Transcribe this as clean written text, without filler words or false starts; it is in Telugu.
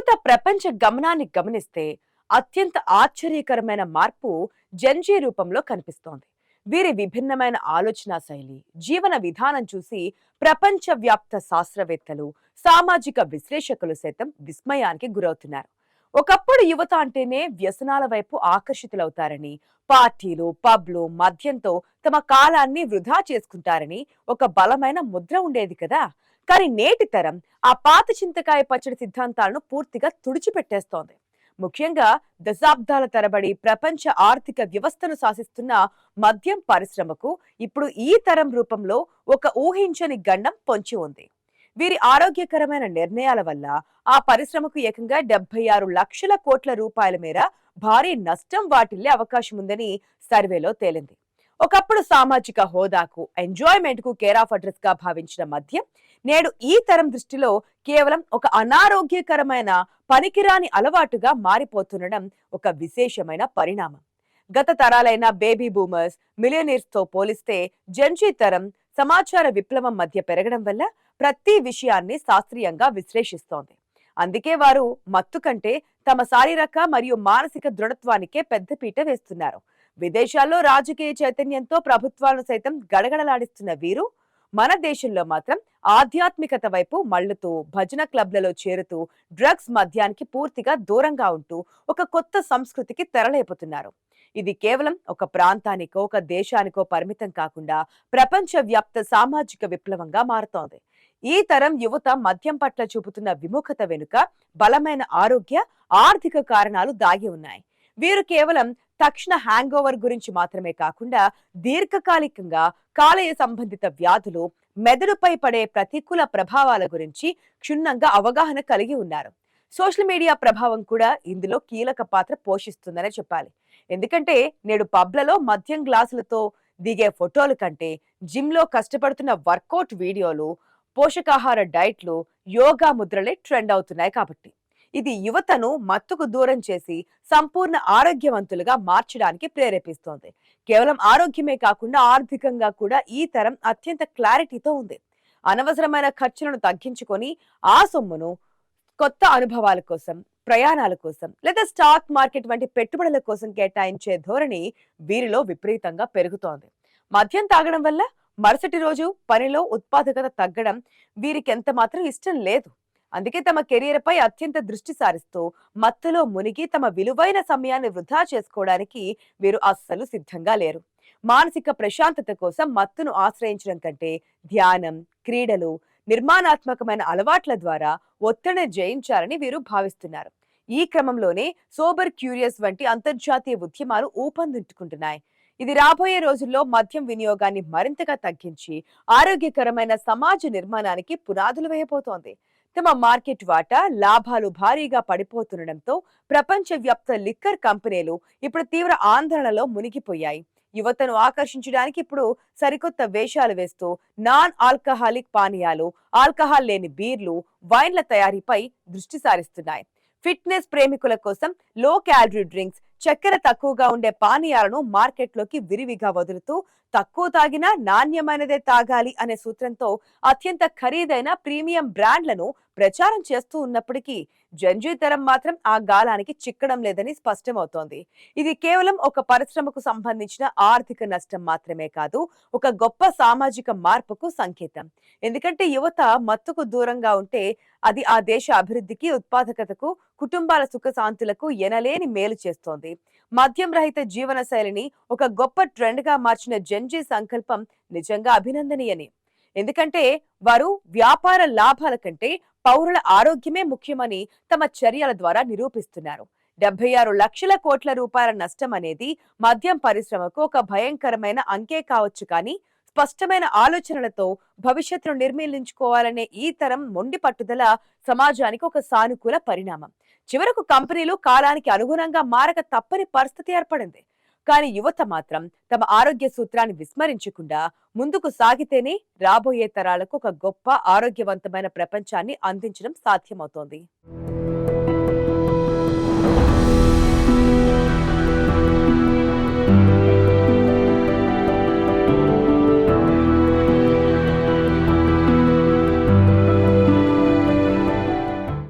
ప్రస్తుత ప్రపంచ గమనాన్ని గమనిస్తే అత్యంత ఆశ్చర్యకరమైన మార్పు జెన్జీ రూపంలో కనిపిస్తోంది. వీరి విభిన్నమైన ఆలోచన శైలి, జీవన విధానం చూసి ప్రపంచవ్యాప్త శాస్త్రవేత్తలు, సామాజిక విశ్లేషకులు సైతం విస్మయానికి గురవుతున్నారు. ఒకప్పుడు యువత అంటేనే వ్యసనాల వైపు ఆకర్షితులవుతారని, పార్టీలు, పబ్లు, మద్యంతో తమ కాలాన్ని వృధా చేసుకుంటారని ఒక బలమైన ముద్ర ఉండేది కదా. కానీ నేటి తరం ఆ పాత చింతకాయ పచ్చడి సిద్ధాంతాలను పూర్తిగా తుడిచిపెట్టేస్తోంది. ముఖ్యంగా దశాబ్దాల తరబడి ప్రపంచ ఆర్థిక వ్యవస్థను శాసిస్తున్న మద్యం పరిశ్రమకు ఇప్పుడు ఈ తరం రూపంలో ఒక ఊహించని గండం పొంచి ఉంది. వీరి ఆరోగ్యకరమైన నిర్ణయాల వల్ల ఆ పరిశ్రమకు ఏకంగా 76 లక్షల కోట్ల రూపాయల మేర భారీ నష్టం వాటిల్లే అవకాశం ఉందని సర్వేలో తేలింది. ఒకప్పుడు సామాజిక హోదాకు, ఎంజాయ్మెంట్ కు కేర్ ఆఫ్ అడ్రస్ గా భావించిన మద్యం నేడు ఈ తరం దృష్టిలో కేవలం ఒక అనారోగ్యకరమైన పనికిరాని అలవాటుగా మారిపోతుండడం ఒక విశేషమైన పరిణామం. గత తరాలైన బేబీ బూమర్స్, మిలియనీర్స్ తో పోలిస్తే జెన్జీ తరం సమాచార విప్లవం మధ్య పెరగడం వల్ల ప్రతి విషయాన్ని శాస్త్రీయంగా విశ్లేషిస్తోంది. అందుకే వారు మత్తు కంటే తమ శారీరక మరియు మానసిక దృఢత్వానికే పెద్దపీట వేస్తున్నారు. విదేశాల్లో రాజకీయ చైతన్యంతో ప్రభుత్వాలను సైతం గడగడలాడిస్తున్న వీరు మన దేశంలో మాత్రం ఆధ్యాత్మికత వైపు మళ్లుతూ, భజన క్లబ్లలో చేరుతూ, డ్రగ్స్ మద్యానికి పూర్తిగా దూరంగా ఉంటూ ఒక కొత్త సంస్కృతికి తెరలేపుతున్నారు. ఇది కేవలం ఒక ప్రాంతానికో, ఒక దేశానికో పరిమితం కాకుండా ప్రపంచవ్యాప్త సామాజిక విప్లవంగా మారుతోంది. ఈ తరం యువత మద్యం పట్ల చూపుతున్న విముఖత వెనుక బలమైన ఆరోగ్య, ఆర్థిక కారణాలు దాగి ఉన్నాయి. వీరు కేవలం తక్షణ హ్యాంగ్ ఓవర్ గురించి మాత్రమే కాకుండా దీర్ఘకాలికంగా కాలేయ సంబంధిత వ్యాధులు, మెదడుపై పడే ప్రతికూల ప్రభావాల గురించి క్షుణ్ణంగా అవగాహన కలిగి ఉన్నారు. సోషల్ మీడియా ప్రభావం కూడా ఇందులో కీలక పాత్ర పోషిస్తుందనే చెప్పాలి. ఎందుకంటే నేడు పబ్లలో మద్యం గ్లాసులతో దిగే ఫోటోల కంటే జిమ్ లో కష్టపడుతున్న వర్కౌట్ వీడియోలు, పోషకాహార డైట్లు, యోగా ముద్రలే ట్రెండ్ అవుతున్నాయి కాబట్టి ఇది యువతను మత్తుకు దూరం చేసి సంపూర్ణ ఆరోగ్యవంతులుగా మార్చడానికి ప్రేరేపిస్తోంది. కేవలం ఆరోగ్యమే కాకుండా ఆర్థికంగా కూడా ఈ తరం అత్యంత క్లారిటీతో ఉంది. అనవసరమైన ఖర్చులను తగ్గించుకొని ఆ సొమ్మును కొత్త అనుభవాల కోసం, ప్రయాణాల కోసం లేదా స్టాక్ మార్కెట్ వంటి పెట్టుబడుల కోసం కేటాయించే ధోరణి వీరిలో విపరీతంగా పెరుగుతోంది. మద్యం తాగడం వల్ల మరుసటి రోజు పనిలో ఉత్పాదకత తగ్గడం వీరికి ఎంత మాత్రం ఇష్టం లేదు. అందుకే తమ కెరీర్ పై అత్యంత దృష్టి సారిస్తూ మత్తులో మునిగి తమ విలువైన సమయాన్ని వృధా చేసుకోవడానికి వీరు అస్సలు సిద్ధంగా లేరు. మానసిక ప్రశాంతత కోసం మత్తును ఆశ్రయించడం కంటే ధ్యానం, క్రీడలు, నిర్మాణాత్మకమైన అలవాట్ల ద్వారా ఒత్తిడిని జయించాలని వీరు భావిస్తున్నారు. ఈ క్రమంలోనే సోబర్ క్యూరియస్ వంటి అంతర్జాతీయ ఉద్యమాలు ఊపందుకుంటున్నాయి. ఇది రాబోయే రోజుల్లో మద్యం వినియోగాన్ని మరింతగా తగ్గించి ఆరోగ్యకరమైన సమాజ నిర్మాణానికి పునాదులు వేయబోతోంది. తమ మార్కెట్ వాటా, లాభాలు భారీగా పడిపోతుండటంతో ప్రపంచవ్యాప్త లిక్కర్ కంపెనీలు ఇప్పుడు తీవ్ర ఆందోళనలో మునిగిపోయాయి. యువతను ఆకర్షించడానికి ఇప్పుడు సరికొత్త వేషాలు వేస్తూ నాన్ ఆల్కహాలిక్ పానీయాలు, ఆల్కహాల్ లేని బీర్లు, వైన్ల తయారీపై దృష్టి సారిస్తున్నాయి. ఫిట్నెస్ ప్రేమికుల కోసం లో క్యాలరీ డ్రింక్స్, చక్కెర తక్కువగా ఉండే పానీయాలను మార్కెట్లోకి విరివిగా వదులుతూ తక్కువ తాగినా నాణ్యమైనదే తాగాలి అనే సూత్రంతో అత్యంత ఖరీదైన ప్రీమియం బ్రాండ్లను ప్రచారం చేస్తూ ఉన్నప్పటికీ జెన్జీ తరం మాత్రం ఆ గాలానికి చిక్కడం లేదని స్పష్టమవుతోంది. ఇది కేవలం ఒక పరిశ్రమకు సంబంధించిన ఆర్థిక నష్టం మాత్రమే కాదు, ఒక గొప్ప సామాజిక మార్పుకు సంకేతం. ఎందుకంటే యువత మత్తుకు దూరంగా ఉంటే అది ఆ దేశ అభివృద్ధికి, ఉత్పాదకతకు, కుటుంబాల సుఖశాంతులకు ఎనలేని మేలు చేస్తోంది. మద్యం రహిత జీవన శైలిని ఒక గొప్ప ట్రెండ్ గా మార్చిన జెన్జీ సంకల్పం నిజంగా అభినందనీయని. ఎందుకంటే వారు వ్యాపార లాభాల కంటే పౌరుల ఆరోగ్యమే ముఖ్యమని తమ చర్యల ద్వారా నిరూపిస్తున్నారు. 76 లక్షల కోట్ల రూపాయల నష్టం అనేది మద్యం పరిశ్రమకు ఒక భయంకరమైన అంకే కావచ్చు, కానీ స్పష్టమైన ఆలోచనలతో భవిష్యత్తును నిర్మించుకోవాలనే ఈ తరం మొండి పట్టుదల సమాజానికి ఒక సానుకూల పరిణామం. చివరకు కంపెనీలు కాలానికి అనుగుణంగా మారక తప్పని పరిస్థితి ఏర్పడింది. కానీ యువత మాత్రం తమ ఆరోగ్య సూత్రాన్ని విస్మరించకుండా ముందుకు సాగితేనే రాబోయే తరాలకు ఒక గొప్ప ఆరోగ్యవంతమైన ప్రపంచాన్ని అందించడం సాధ్యమవుతోంది.